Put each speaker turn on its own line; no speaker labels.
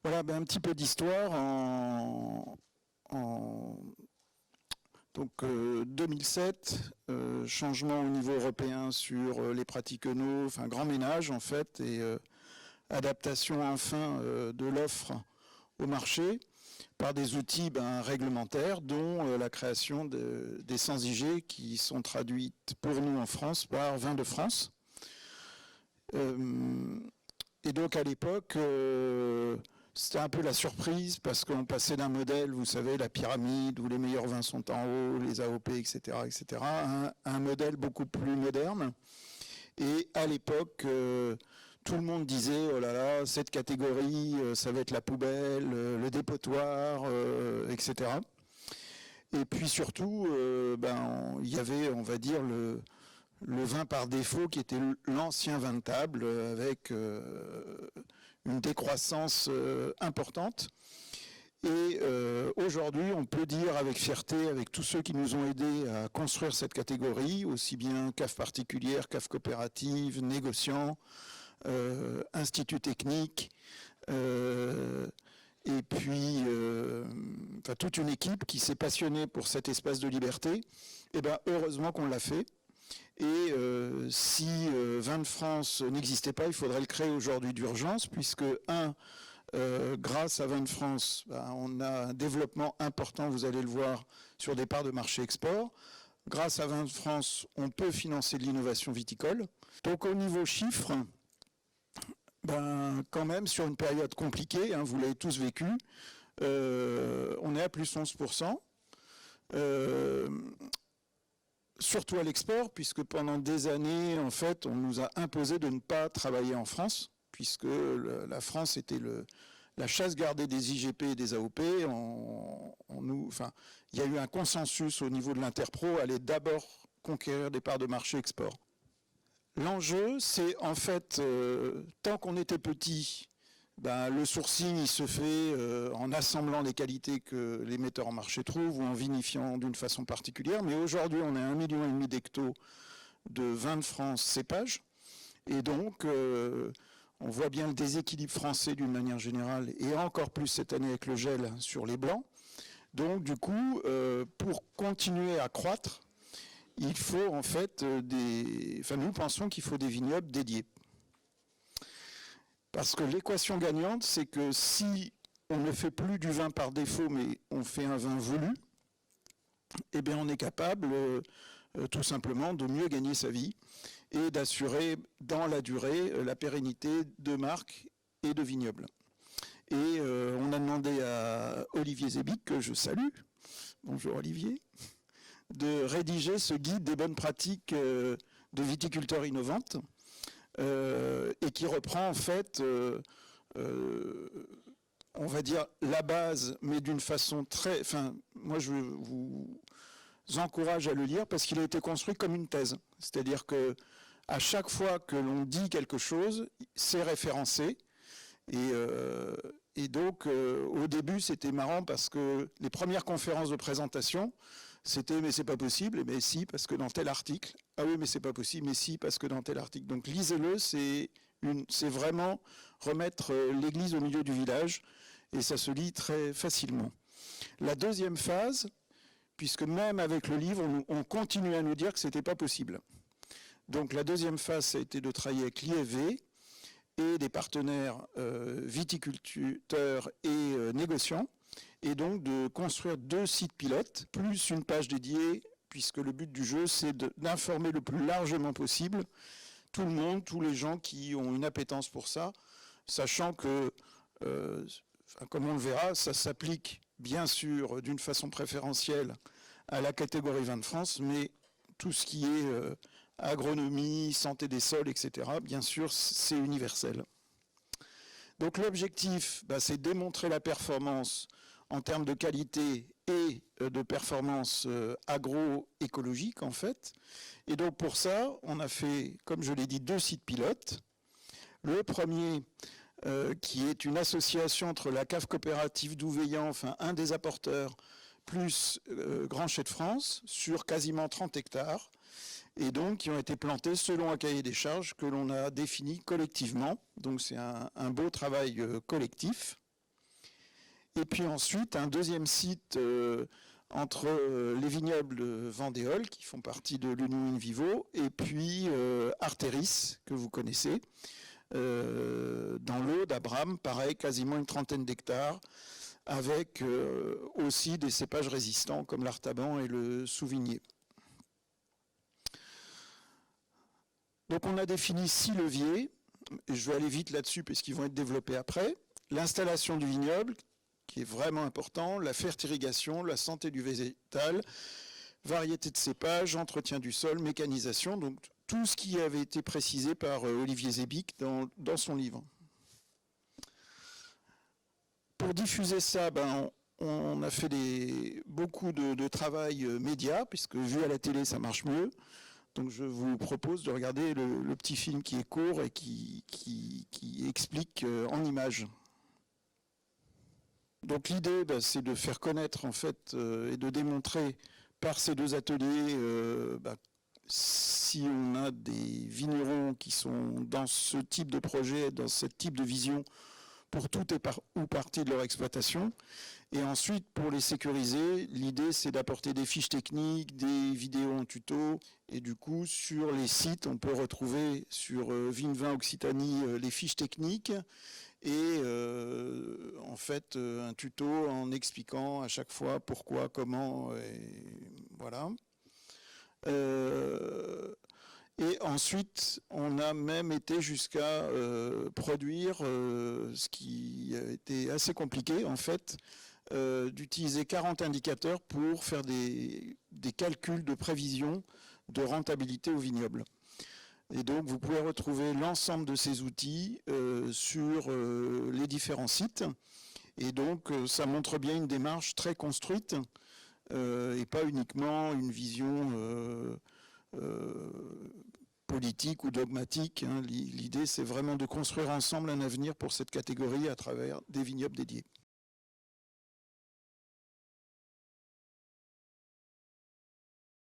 Voilà, ben, un petit peu d'histoire en donc 2007, changement au niveau européen sur les pratiques ENO, enfin grand ménage en fait, et adaptation enfin de l'offre au marché par des outils réglementaires, dont la création des 100 IG qui sont traduites pour nous en France par Vins de France. Et donc à l'époque, c'était un peu la surprise parce qu'on passait d'un modèle, vous savez, la pyramide où les meilleurs vins sont en haut, les AOP, etc., à un modèle beaucoup plus moderne. Et à l'époque, tout le monde disait, oh là là, cette catégorie, ça va être la poubelle, le dépotoir, etc. Et puis surtout, il y avait, on va dire, le vin par défaut qui était l'ancien vin de table avec une décroissance importante. Et aujourd'hui, on peut dire avec fierté, avec tous ceux qui nous ont aidés à construire cette catégorie, aussi bien cave particulière, cave coopérative, négociants, institut technique, et puis toute une équipe qui s'est passionnée pour cet espace de liberté. Et heureusement qu'on l'a fait. Et si Vins de France n'existait pas, il faudrait le créer aujourd'hui d'urgence, puisque grâce à Vins de France, on a un développement important, vous allez le voir, sur des parts de marché export. Grâce à Vins de France, on peut financer de l'innovation viticole. Donc au niveau chiffres, quand même, sur une période compliquée, vous l'avez tous vécu, on est à plus 11%. Surtout à l'export, puisque pendant des années, en fait, on nous a imposé de ne pas travailler en France, puisque la France était la chasse gardée des IGP et des AOP. Il y a eu un consensus au niveau de l'Interpro à aller d'abord conquérir des parts de marché export. L'enjeu, c'est en fait, tant qu'on était petit, le sourcing il se fait en assemblant les qualités que les metteurs en marché trouvent ou en vinifiant d'une façon particulière. Mais aujourd'hui, on a 1,5 million d'hectos de vins de France cépages. Et donc, on voit bien le déséquilibre français d'une manière générale, et encore plus cette année avec le gel sur les blancs. Donc, du coup, pour continuer à croître, il faut en fait nous pensons qu'il faut des vignobles dédiés. Parce que l'équation gagnante, c'est que si on ne fait plus du vin par défaut, mais on fait un vin voulu, eh bien on est capable tout simplement de mieux gagner sa vie et d'assurer dans la durée la pérennité de marques et de vignobles. Et on a demandé à Olivier Zébic, que je salue, bonjour Olivier, de rédiger ce guide des bonnes pratiques de viticulteurs innovantes, et qui reprend en fait, on va dire, la base, mais d'une façon très... moi je vous encourage à le lire parce qu'il a été construit comme une thèse. C'est-à-dire que à chaque fois que l'on dit quelque chose, c'est référencé. Et donc, au début, c'était marrant parce que les premières conférences de présentation, c'était « mais c'est pas possible », mais si, parce que dans tel article. Ah oui, mais c'est pas possible, mais si, parce que dans tel article. Donc lisez-le, c'est vraiment remettre l'église au milieu du village, et ça se lit très facilement. La deuxième phase, puisque même avec le livre, on continue à nous dire que c'était pas possible. Donc la deuxième phase, ça a été de travailler avec l'IFV et des partenaires viticulteurs et négociants, et donc de construire 2 sites pilotes, plus une page dédiée, puisque le but du jeu, c'est d'informer le plus largement possible tout le monde, tous les gens qui ont une appétence pour ça, sachant que, comme on le verra, ça s'applique bien sûr d'une façon préférentielle à la catégorie vin de France, mais tout ce qui est agronomie, santé des sols, etc., bien sûr, c'est universel. Donc l'objectif, c'est démontrer la performance en termes de qualité et de performance agroécologique, en fait. Et donc pour ça, on a fait, comme je l'ai dit, 2 sites pilotes. Le premier, qui est une association entre la cave coopérative d'Ouveillan, enfin un des apporteurs, plus Grand Chai de France, sur quasiment 30 hectares, et donc qui ont été plantés selon un cahier des charges que l'on a défini collectivement. Donc c'est un beau travail collectif. Et puis ensuite, un deuxième site entre les vignobles Vendéol, qui font partie de l'Union In Vivo, et puis Artéris, que vous connaissez, dans l'Aude, à Bram, pareil, quasiment une trentaine d'hectares, avec aussi des cépages résistants comme l'Artaban et le Souvigné. Donc on a défini 6 leviers, et je vais aller vite là-dessus parce qu'ils vont être développés après. L'installation du vignoble, qui est vraiment important, la fertirrigation, la santé du végétal, variété de cépages, entretien du sol, mécanisation, donc tout ce qui avait été précisé par Olivier Zébic dans son livre. Pour diffuser ça, on a fait beaucoup de travail média, puisque vu à la télé, ça marche mieux. Donc je vous propose de regarder le petit film qui est court et qui explique en images. Donc l'idée, c'est de faire connaître en fait et de démontrer par ces 2 ateliers si on a des vignerons qui sont dans ce type de projet, dans ce type de vision pour tout ou partie de leur exploitation. Et ensuite, pour les sécuriser, l'idée, c'est d'apporter des fiches techniques, des vidéos en tuto. Et du coup, sur les sites, on peut retrouver sur Vin20 Occitanie les fiches techniques et en fait un tuto en expliquant à chaque fois pourquoi, comment, et voilà. Et ensuite, on a même été jusqu'à produire ce qui a été assez compliqué en fait, d'utiliser 40 indicateurs pour faire des calculs de prévision de rentabilité au vignoble. Et donc, vous pouvez retrouver l'ensemble de ces outils sur les différents sites. Et donc, ça montre bien une démarche très construite et pas uniquement une vision politique ou dogmatique. L'idée, c'est vraiment de construire ensemble un avenir pour cette catégorie à travers des vignobles dédiés.